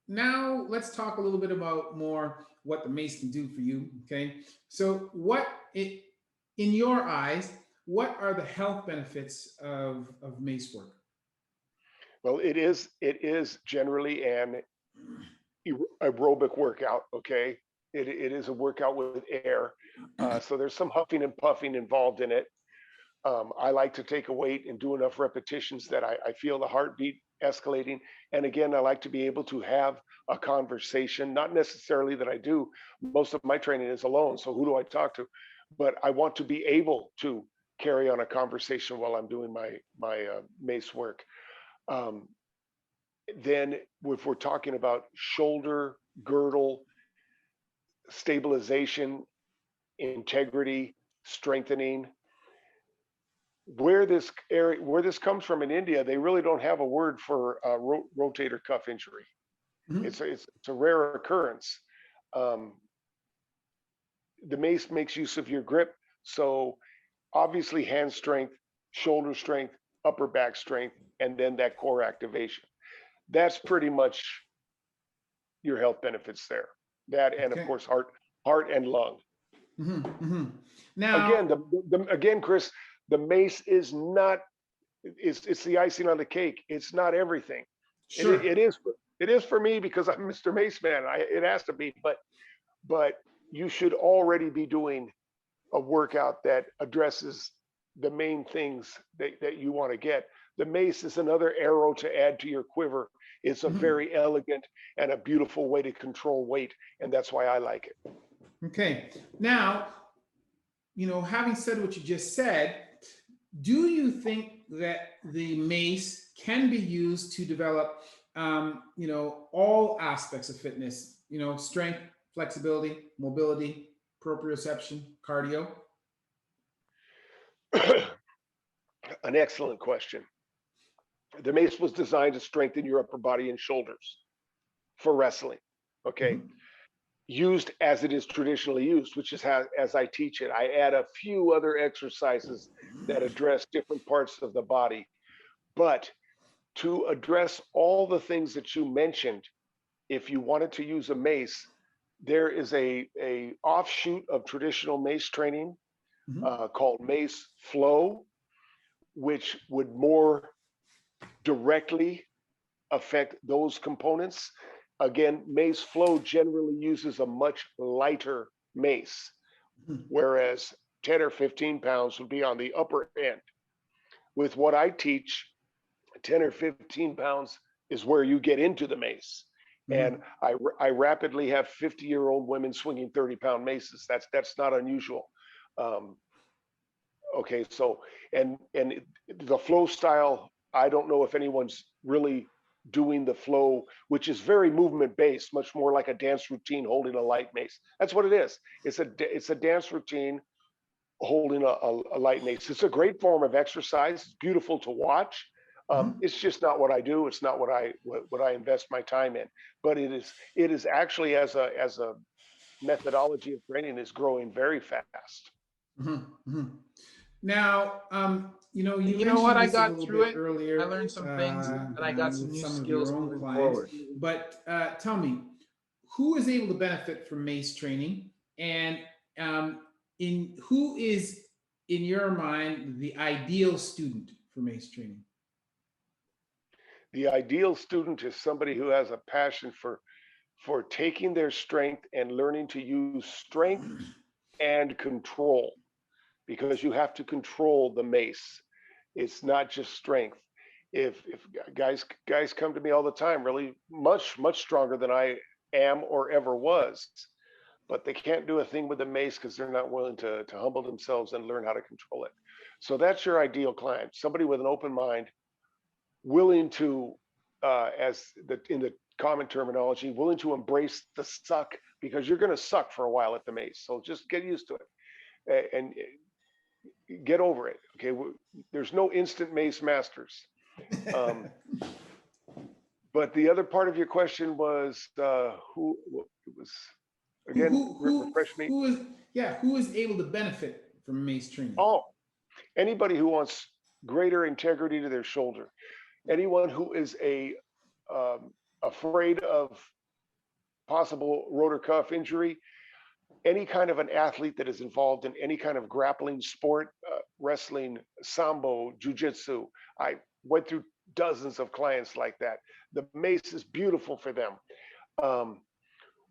now let's talk a little bit about more what the mace can do for you. Okay. So in your eyes, what are the health benefits of mace work?
Well, it is generally an aerobic workout. Okay, it is a workout with air, so there's some huffing and puffing involved in it. I like to take a weight and do enough repetitions that I feel the heartbeat escalating. And again, I like to be able to have a conversation, not necessarily that I do. Most of my training is alone. So who do I talk to? But I want to be able to carry on a conversation while I'm doing my mace work. Um, then if we're talking about shoulder, girdle, stabilization, integrity, strengthening, where this comes from in India, they really don't have a word for rotator cuff injury.
Mhm.
It's a rare occurrence. Um, the mace makes use of your grip, so obviously hand strength, shoulder strength, upper back strength, and then that core activation. That's pretty much your health benefits there. That, and of
Okay.
course heart and lung.
Hmm. Now,
Again, again, Chris, the mace is not, it's the icing on the cake. It's not everything. It,
sure.
it is for me because I'm Mr. Maceman. It has to be, but you should already be doing a workout that addresses the main things that you want to get. The mace is another arrow to add to your quiver. It's a
Mhm.
very elegant and a beautiful way to control weight, and that's why I like it.
Okay. Now, having said what you just said, do you think that the mace can be used to develop, all aspects of fitness? Strength, flexibility, mobility, proprioception, cardio.
An excellent question. The mace was designed to strengthen your upper body and shoulders for wrestling. Okay.
Mhm.
Used as it is traditionally used, which is how, as I teach it, I add a few other exercises that address different parts of the body. But to address all the things that you mentioned, if you wanted to use a mace, there is a offshoot of traditional mace training
Mhm.
called Mace Flow, which would more directly affect those components. Again, Mace Flow generally uses a much lighter mace,
Mhm.
whereas 10 or 15 pounds would be on the upper end. With what I teach, 10 or 15 pounds is where you get into the mace. And
Mhm.
I rapidly have 50-year-old women swinging 30-pound maces. That's not unusual. Um, okay, so and the flow style, I don't know if anyone's really doing the flow, which is very movement based, much more like a dance routine holding a light mace. That's what it is. It's a dance routine holding a light mace. It's a great form of exercise. It's beautiful to watch.
Mhm.
It's just not what I do. It's not what I invest my time in. But it is actually as a methodology of training is growing very fast.
Mhm. Mhm. Now, you
You know what?
mentioned
I
this a
got
little
through
bit
it. I
earlier
learned some things, and I got some
with
new
some of your
skills
own
moving
clients.
forward.
But tell me, who is able to benefit from MACE training, and in who is, in your mind, the ideal student for MACE training?
The ideal student is somebody who has a passion for taking their strength and learning to use strength and control, because you have to control the mace. It's not just strength. If guys come to me all the time, really much stronger than I am or ever was, but they can't do a thing with the mace because they're not willing to humble themselves and learn how to control it. So that's your ideal client, somebody with an open mind, willing to, as in the common terminology, willing to embrace the suck, because you're going to suck for a while at the mace. So just get used to it and get over it. Okay, there's no instant mace masters. Um, but the other part of your question was who it was
who
again.
who who
Refresh me.
who is yeah who is able to benefit from MACE training?
Oh, anybody who wants greater integrity to their shoulder, anyone who is afraid of possible rotor cuff injury, any kind of an athlete that is involved in any kind of grappling sport, wrestling, sambo, jujitsu. I went through dozens of clients like that. The mace is beautiful for them. Um,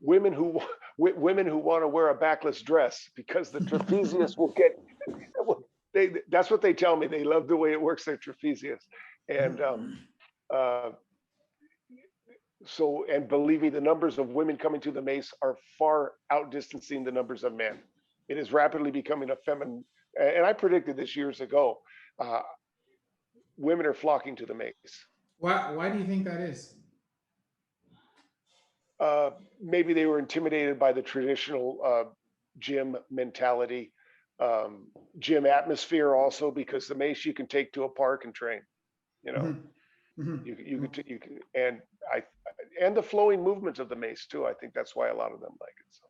women who women who want to wear a backless dress because the trapezius will get. That's what they tell me. They love the way it works their trapezius, and uh, so, and believe me, the numbers of women coming to the mace are far outdistancing the numbers of men. It is rapidly becoming a feminine, and I predicted this years ago. Uh, Women are flocking to the mace.
Why do you think that is?
Maybe they were intimidated by the traditional gym mentality, um, gym atmosphere, also because the mace you can take to a park and train. You know,
Mhm. Mhm.
you can, I and the flowing movements of the mace too. I think that's why a lot of them like it. So.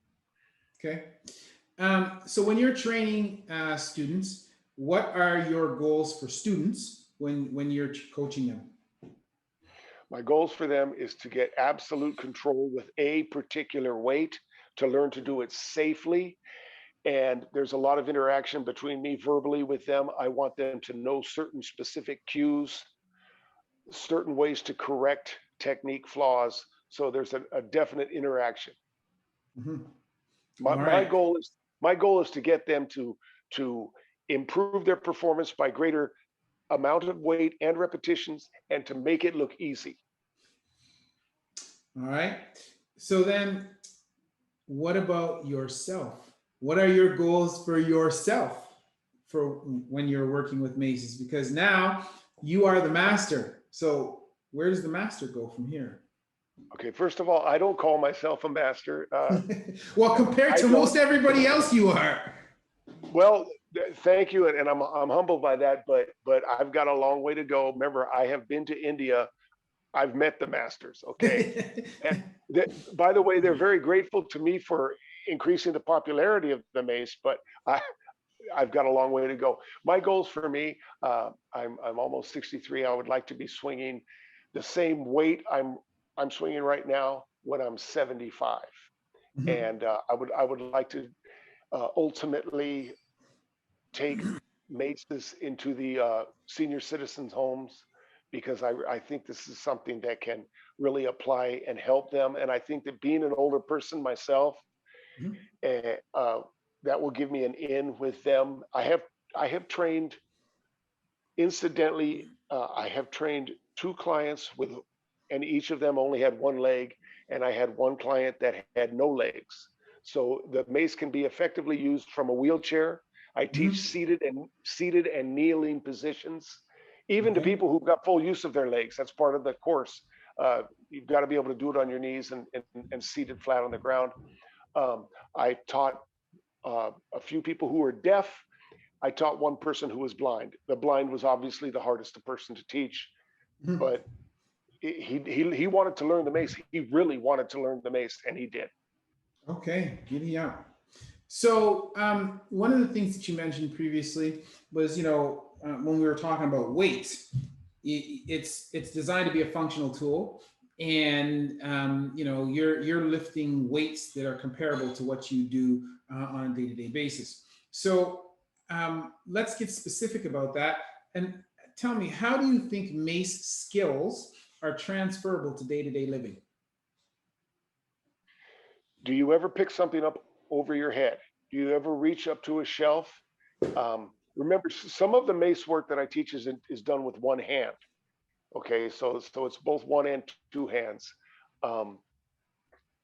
Okay. So when you're training students, what are your goals for students when you're coaching them?
My goals for them is to get absolute control with a particular weight, to learn to do it safely. And there's a lot of interaction between me verbally with them. I want them to know certain specific cues, certain ways to correct technique flaws. So there's a definite interaction.
Mhm.
My,
All
my
right.
goal is my goal is to get them to improve their performance by greater amount of weight and repetitions, and to make it look easy.
All right. So then, what about yourself? What are your goals for yourself for when you're working with maces? Because now you are the master. So where does the master go from here?
Okay, first of all, I don't call myself a master.
Well, compared
I
to
don't.
most everybody else, you are.
Well, thank you, and I'm humbled by that. But I've got a long way to go. Remember, I have been to India. I've met the masters. Okay, and by the way, they're very grateful to me for increasing the popularity of the mace. But I, I've got a long way to go. My goals for me, I'm almost 63. I would like to be swinging the same weight I'm swinging right now when I'm 75.
Mhm.
And I would like to ultimately take Maces into the senior citizens homes, because I think this is something that can really apply and help them. And I think that being an older person myself,
Mhm.
uh, uh, that will give me an in with them. I have trained, incidentally, I have trained two clients with, and each of them only had one leg, and I had one client that had no legs. So the mace can be effectively used from a wheelchair. I teach
Mhm.
seated and kneeling positions, even to
Okay.
people who've got full use of their legs. That's part of the course. You've got to be able to do it on your knees and seated flat on the ground. Um, I taught a few people who were deaf. I taught one person who was blind. The blind was obviously the hardest person to teach,
Mhm.
but he wanted to learn the mace. He really wanted to learn the mace, and he did.
Okay. Giddy up. So, one of the things that you mentioned previously was, when we were talking about weights, it's designed to be a functional tool, and you're lifting weights that are comparable to what you do on a day-to-day basis. So, let's get specific about that, and tell me, how do you think Mace skills are transferable to day-to-day living?
Do you ever pick something up over your head? Do you ever reach up to a shelf? Remember, some of the mace work that I teach is done with one hand. Okay, so it's both one and two hands. Um,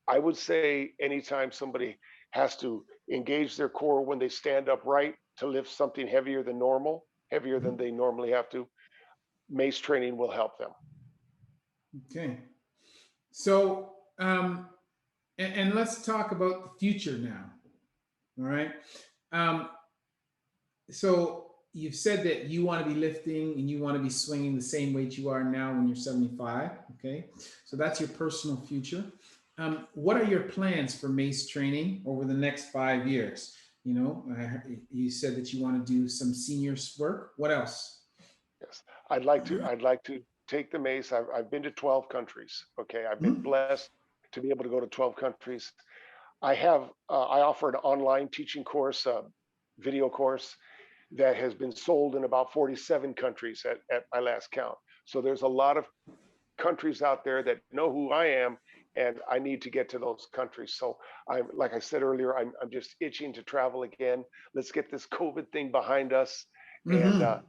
I would say anytime somebody has to engage their core when they stand upright to lift something heavier than normal, heavier than
Mhm.
they normally have to, mace training will help them.
Okay. So, and let's talk about the future now. All right. Um, so you've said that you want to be lifting and you want to be swinging the same weight you are now when you're 75. Okay. So that's your personal future. What are your plans for Mace training over the next 5 years? You said that you want to do some seniors work. What else?
Yes, I'd like to take the mace. I've been to 12 countries. Okay, I've been
Mhm.
blessed to be able to go to 12 countries. I offer an online teaching course, video course that has been sold in about 47 countries at my last count. So there's a lot of countries out there that know who I am, and I need to get to those countries. So I'm, like I said earlier, I'm just itching to travel again. Let's get this COVID thing behind us, and
Mm-hmm.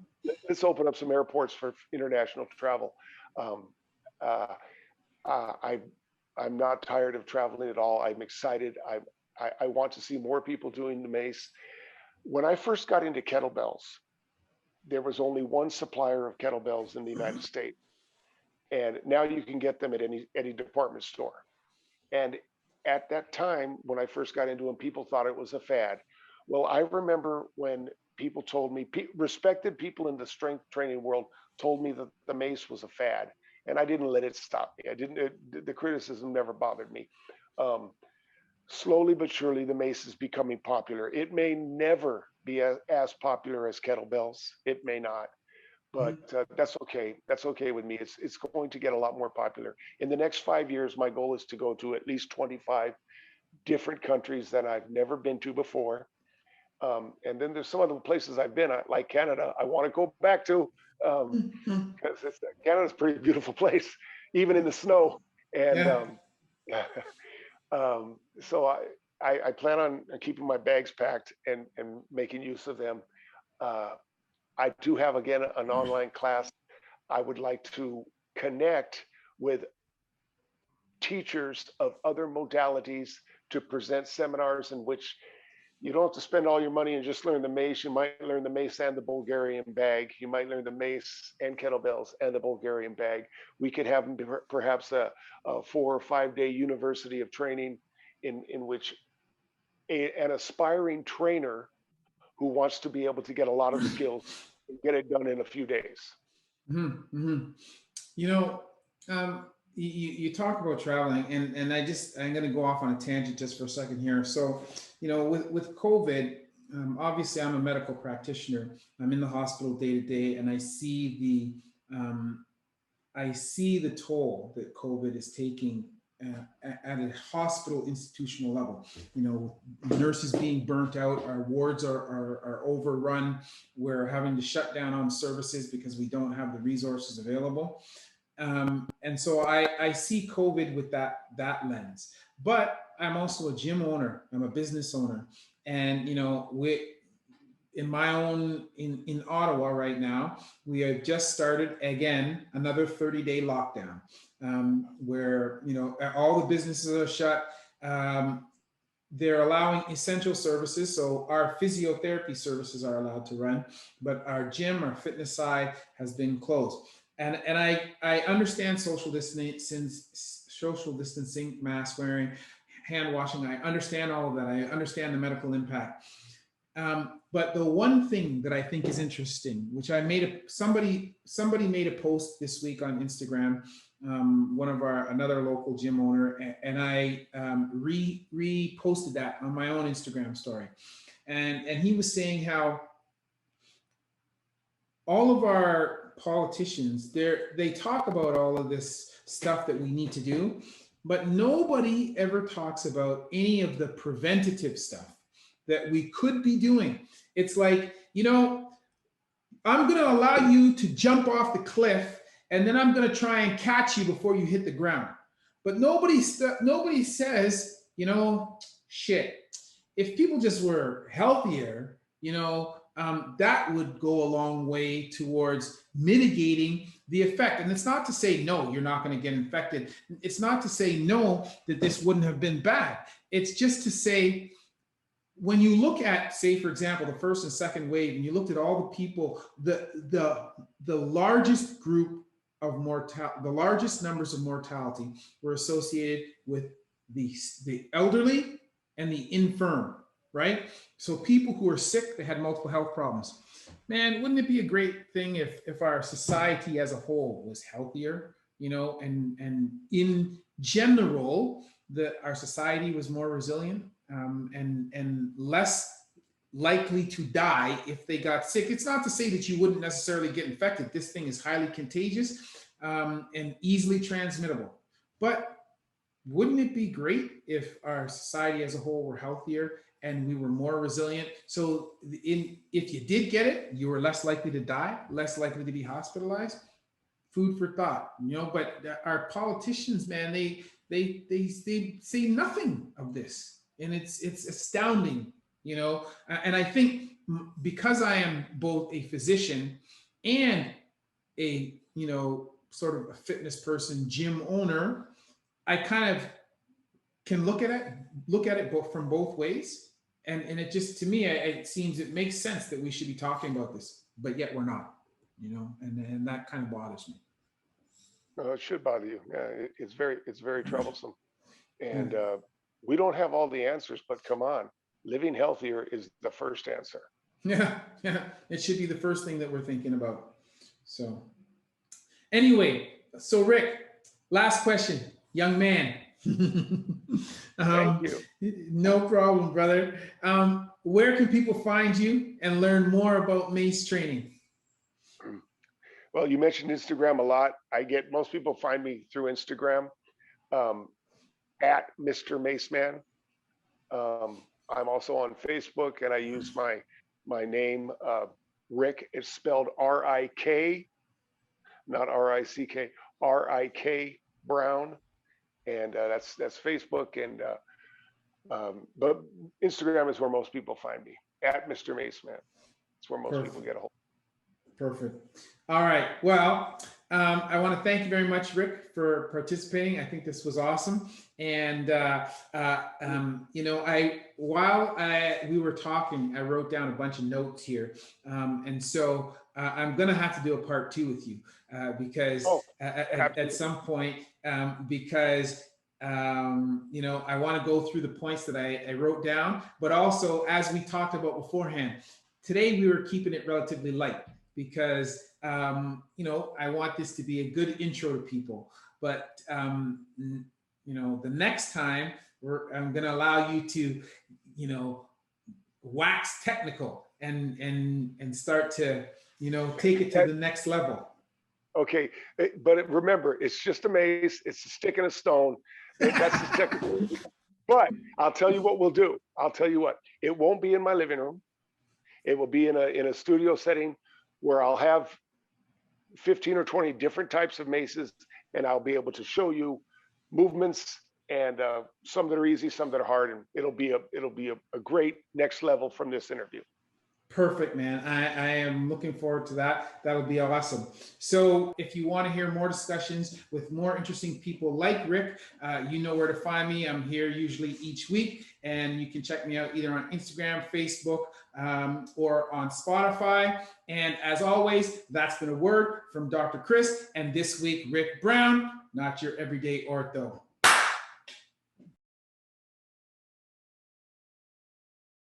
let's open up some airports for international travel. Um, uh, I I'm not tired of traveling at all. I'm excited. I want to see more people doing the mace. When I first got into kettlebells, there was only one supplier of kettlebells in the United States, and now you can get them at any department store. And at that time, when I first got into them, people thought it was a fad. Well, I remember when people told me, respected people in the strength training world told me that the mace was a fad, and I didn't let it stop me. I didn't. The criticism never bothered me. Um, Slowly but surely, the mace is becoming popular. It may never be as popular as kettlebells. It may not, but that's okay. That's okay with me. It's going to get a lot more popular. In the next 5 years, my goal is to go to at least 25 different countries that I've never been to before. And then there's some other places I've been, like Canada. I want to go back to,
Mm-hmm.
because Canada's a pretty beautiful place, even in the snow. And
Yeah.
so I plan on keeping my bags packed and making use of them. Uh, I do have, again, an online class. I would like to connect with teachers of other modalities to present seminars in which you don't have to spend all your money and just learn the mace. You might learn the mace and the Bulgarian bag. You might learn the mace and kettlebells and the Bulgarian bag. We could have perhaps a 4 or 5 day university of training in which an aspiring trainer who wants to be able to get a lot of skills and get it done in a few days.
Mm-hmm. You know, you talk about traveling, and I'm going to go off on a tangent just for a second here. So, with COVID, obviously I'm a medical practitioner. I'm in the hospital day to day, and I see the toll that COVID is taking at a hospital institutional level. You know, nurses being burnt out, our wards are overrun. We're having to shut down on services because we don't have the resources available. And so I see COVID with that lens. But I'm also a gym owner. I'm a business owner, and you know, in my own in Ottawa right now, we have just started again another 30-day lockdown, where you know all the businesses are shut. They're allowing essential services, so our physiotherapy services are allowed to run, but our gym, our fitness side has been closed. And I understand social distancing, mask wearing, hand washing. I understand all of that. I understand the medical impact. But the one thing that I think is interesting, which I made somebody made a post this week on Instagram, one of another local gym owner, and I reposted that on my own Instagram story, and he was saying how all of our politicians they talk about all of this stuff that we need to do, but nobody ever talks about any of the preventative stuff that we could be doing. It's like, you know, I'm going to allow you to jump off the cliff, and then I'm going to try and catch you before you hit the ground. But nobody says, you know, shit. If people just were healthier, you know, that would go a long way towards mitigating the effect. And it's not to say no, you're not going to get infected. It's not to say no that this wouldn't have been bad. It's just to say, when you look at, say, for example, the first and second wave, and you looked at all the people, the largest group of the largest numbers of mortality were associated with the elderly and the infirm, right? So people who are sick, they had multiple health problems. Man, wouldn't it be a great thing if our society as a whole was healthier, you know, and in general, that our society was more resilient, and less likely to die if they got sick. It's not to say that you wouldn't necessarily get infected. This thing is highly contagious, and easily transmittable. But wouldn't it be great if our society as a whole were healthier and we were more resilient? So if you did get it, you were less likely to die, less likely to be hospitalized. Food for thought, you know. But our politicians, man, they say nothing of this, and it's astounding, you know. And I think because I am both a physician and a, you know, sort of a fitness person, gym owner, I kind of can look at it both from both ways, and it just, to me, it seems it makes sense that we should be talking about this, but yet we're not, you know, and that kind of bothers me.
No, it should bother you. Yeah, it's very troublesome,
Yeah.
and we don't have all the answers. But come on, living healthier is the first answer.
Yeah, yeah. It should be the first thing that we're thinking about. So, anyway, so Rik, last question, young man.
Thank
um,
you.
no problem, brother. Where can people find you and learn more about Mace training?
Well, you mentioned Instagram a lot. I get most people find me through Instagram, um, at Mr. Maceman. I'm also on Facebook, and I use my name, Rik. It's spelled R-I-K, not R-I-C-K, R-I-K Brown, and that's Facebook. And but Instagram is where most people find me, at Mr. Maceman. It's where most people
Perfect.
get a hold.
Perfect. All right. Well, I want to thank you very much, Rik, for participating. I think this was awesome. And you know, we were talking, I wrote down a bunch of notes here, and so I'm going to have to do a part two with you, because
Oh,
at
absolutely.
some point, because you know, I want to go through the points that I wrote down, but also, as we talked about beforehand, today we were keeping it relatively light because you know, I want this to be a good intro to people. But you know, the next time I'm going to allow you to, you know, wax technical and start to, you know, take it to
That,
the next level.
Okay, but remember, it's just a mace. It's a stick and a stone. That's the technical. But I'll tell you what we'll do. I'll tell you what. It won't be in my living room. It will be in a studio setting where I'll have 15 or 20 different types of maces, and I'll be able to show you movements and some that are easy, some that are hard, and it'll be a great next level from this interview.
Perfect, man. I am looking forward to that. That would be awesome. So, if you want to hear more discussions with more interesting people like Rik, you know where to find me. I'm here usually each week, and you can check me out either on Instagram, Facebook, or on Spotify. And as always, that's been a word from Dr. Chris, and this week, Rik Brown, not your everyday ortho.